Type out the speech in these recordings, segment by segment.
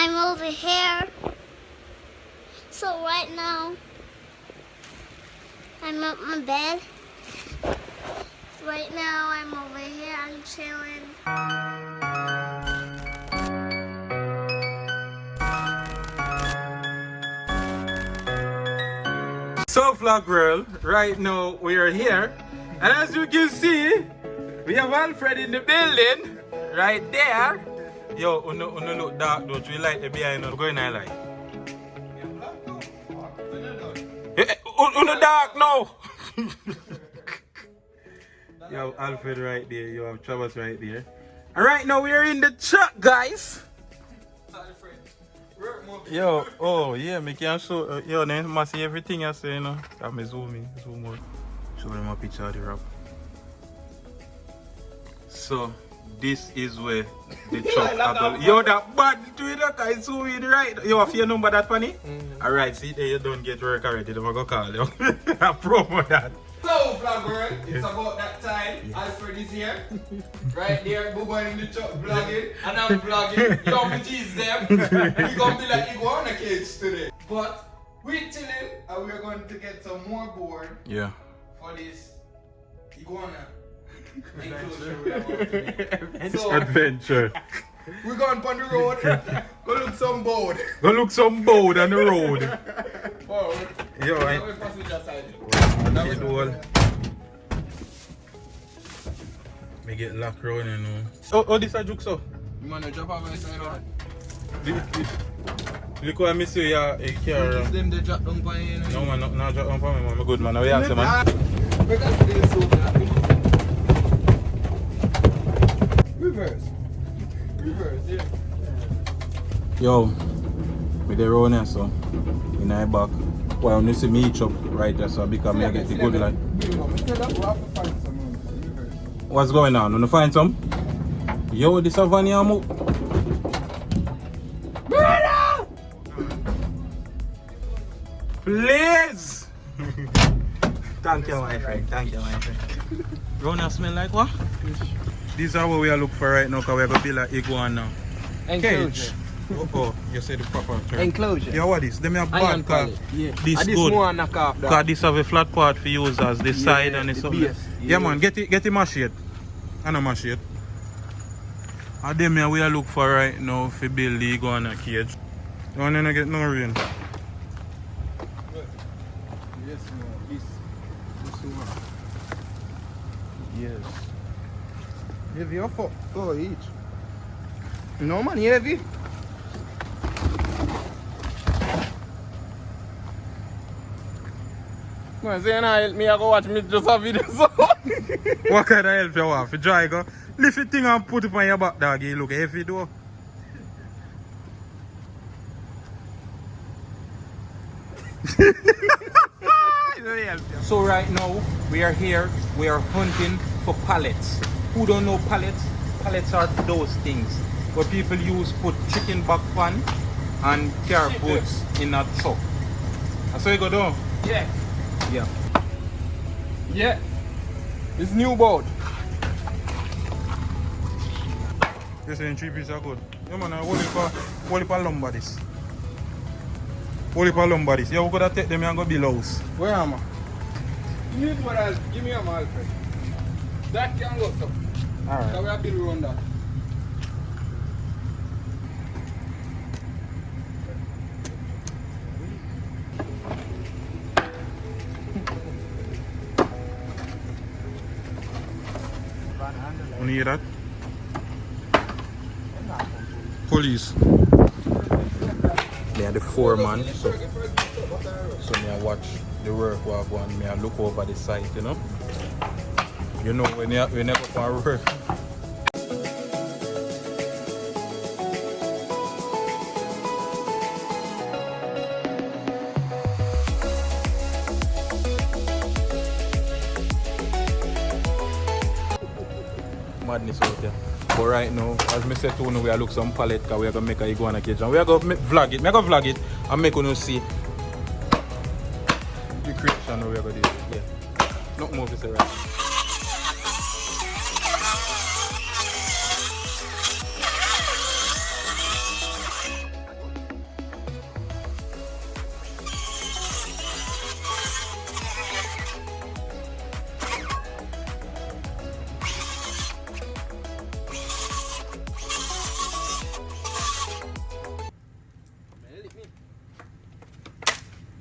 I'm over here. So right now, I'm at my bed. Right now, I'm over here. I'm chilling. So vlog world, right now we are here, and as you can see, we have Alfred in the building, right there. Yo, uno look dark though, we like the behind us going on like. Uno dark now. You have Alfred right there, you have Travis right there. And right now we are in the truck, guys. Yo, oh yeah, me can show, yo, then must see everything I say, you know. I'm zoom out. Show them a picture of the wrap. So, this is where the truck go. Yo, that bad Twitter guy zoom in right. Yo, have your number that funny? Alright, see there, you don't get work already, I'm gonna call you. I promo that. So, vlog world, it's about that time. Alfred is here. Right there, Booba in the truck vlogging. And I'm vlogging. Yo, me tease them. We're gonna be like iguana cage today. But we're chilling and we're going to get some more board for this iguana enclosure we are about to do. So, adventure. we're going on the road. Go look some board. Go look some boat on the road. Forward. Yo, Now we passenger side. Me get locked round, you know. Oh, this a joke so? You wanna drop off my side on? Look what I miss you, yeah, a car. Give them the drop down for you, No man, no drop down for me, man. I'm good, man. We ask you, man. Reverse, yeah. Yo, with the road here, so in my back. Well, when you see me each up right there, so because I get the good light. What's going on? Wanna find some? Yo, this a van here, mo. Please! Thank you, my friend. Thank you, my friend. Rona smell like what? These are what we are looking for right now, because we're going to build an iguana cage. Oh, you said the proper term. Enclosure. Yeah, what is? Them have bad car. Yeah. This and good. More knock off that. Because this have a flat part for users, the side and the something. Yeah, man, get it machete. I know machete. And them here we are looking for right now for build the iguana cage. You want to get no rain? Yes, no. This one. Yes. Heavy or fuck? Oh, each. No man, heavy. Man, say you help me, I go watch me just a video. So. What kind of help you want? For dry go? Lift the thing and put it on your back, dog. You look heavy though. So right now, we are here, we are hunting for pallets. Who don't know pallets? Pallets are those things where people use put chicken back pan and car goods in a truck. That's how you go down? Yeah. Yeah. Yeah. It's new boat. This ain't 3 pieces are good. Yeah man, hold it for lumber this. Hold it for lumber this. Yeah, we gotta take them and go build house. Where am I? You need what else? Give me a Alfred. That can go up. Alright. So we have to build around that. You hear that? Police. They are the foreman, so me I watch the work while going, me I look over the site, you know. You know when you go for work. Madness out there. But right now, as I said to you, we are look some pallet because we are going to make a iguana cage and we are going to vlog it. I'm going to vlog it and make you see the creation we are going to do. Yeah. Not more to say right now.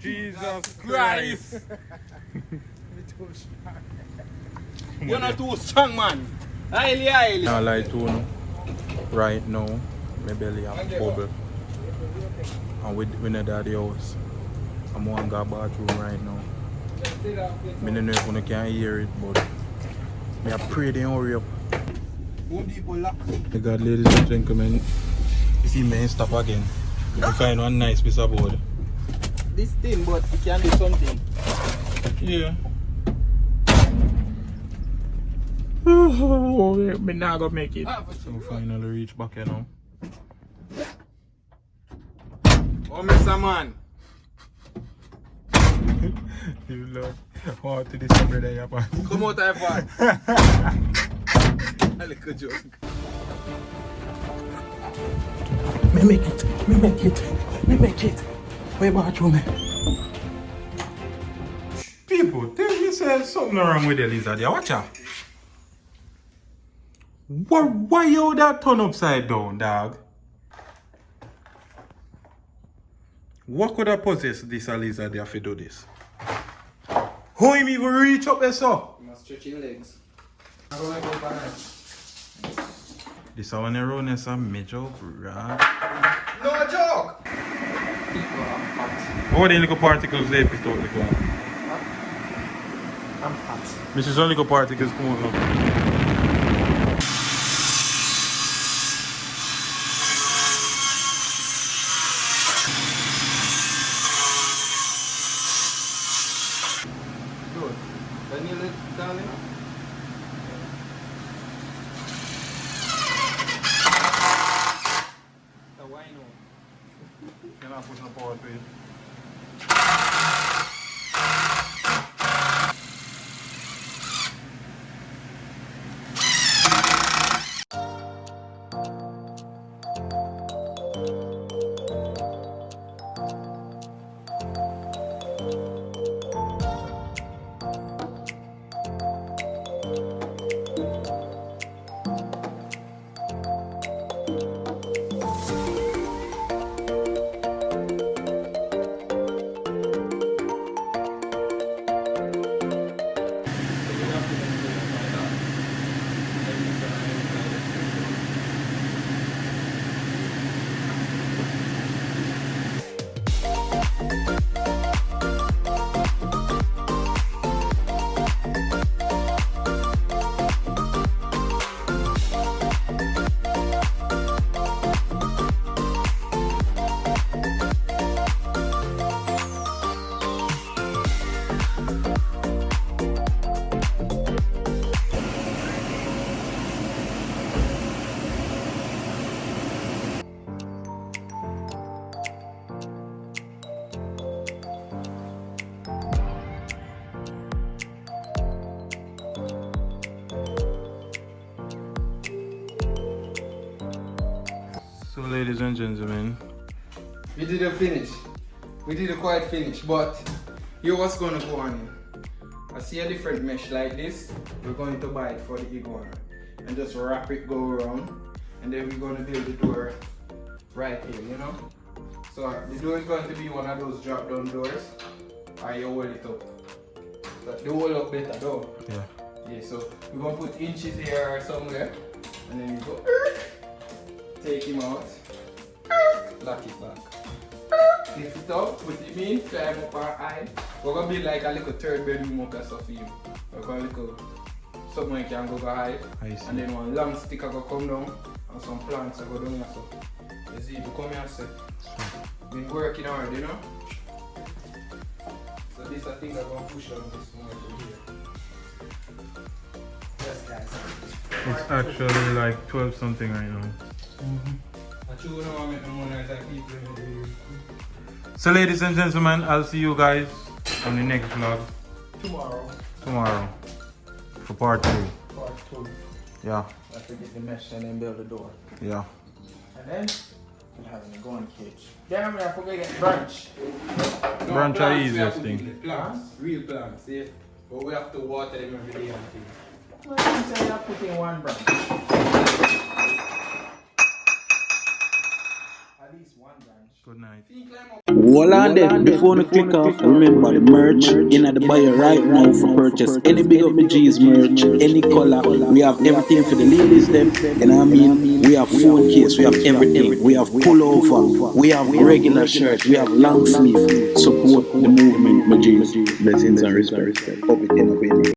Jesus Christ! You're not too strong, man. Highly. I lie to you. Right now, my belly have bubble. And we not at the house. I'm going to go bathroom right now. I don't know if you can hear it, but I pray they hurry up. My God, ladies and gentlemen, you see me stop again. You find one nice piece of board. This thing, but it can do something. Yeah. Oh, me not gonna make it. So we finally reach back here now. Oh, Mr. Man. You love how to this brother your part. Come out of here. A little joke. Me make it. Where bathroom? People, tell me say something wrong with the lizard. Yeah, watch out. Why you that turn upside down, dog? What could have possessed this lizard there to do this? How him even reach up there, so? You must stretch your legs. This one around is a major right? No joke! What are the little particles they picked out the ground? I'm hot. This is only little particles coming up. Good. Vanilla, darling. The wine on. Can I put some power to it? So ladies and gentlemen, We didn't finish. We didn't quite finish, but here what's gonna go on in. I see a different mesh like this. We're going to buy it for the iguana and just wrap it, go around, and then we're going to build the door right here, you know. So the door is going to be one of those drop down doors, or you hold it up. But the hold up better though. Yeah, so we're going to put inches here or somewhere, and then you go take him out, lock it back. Lift it up, put it in, climb up our eye. We're gonna be like a little third bedroom up and stuff for you. We're gonna little somewhere you can go hide. And then one long stick I go come down and some plants I go down here so. You see, you come here and say. Been working hard, you know? So this I think I'm gonna push on this more here. Yes guys. it's actually like 12 something right now. I you know I make no money as I keep doing. So ladies and gentlemen, I'll see you guys on the next vlog tomorrow for part 2. Part 2. Yeah. I have to get the mesh and then build the door. Yeah. And then we're having a gun cage. Damn, I forget to get branch. Branch are easiest thing. Plants, real plants, yeah. But we have to water them every day and things. Well, you say you have to put in one branch. At least one branch. Good night. Hold on there, before we click off, remember the merch in at the bio right now for purchase. Any Big Up My G's merch, any color, we have everything for the ladies them, you know what I mean? We have phone case, we have everything, we have pullover, we have regular shirt, we have long sleeve. Support the movement, my G's. Blessings and respect. Up it in a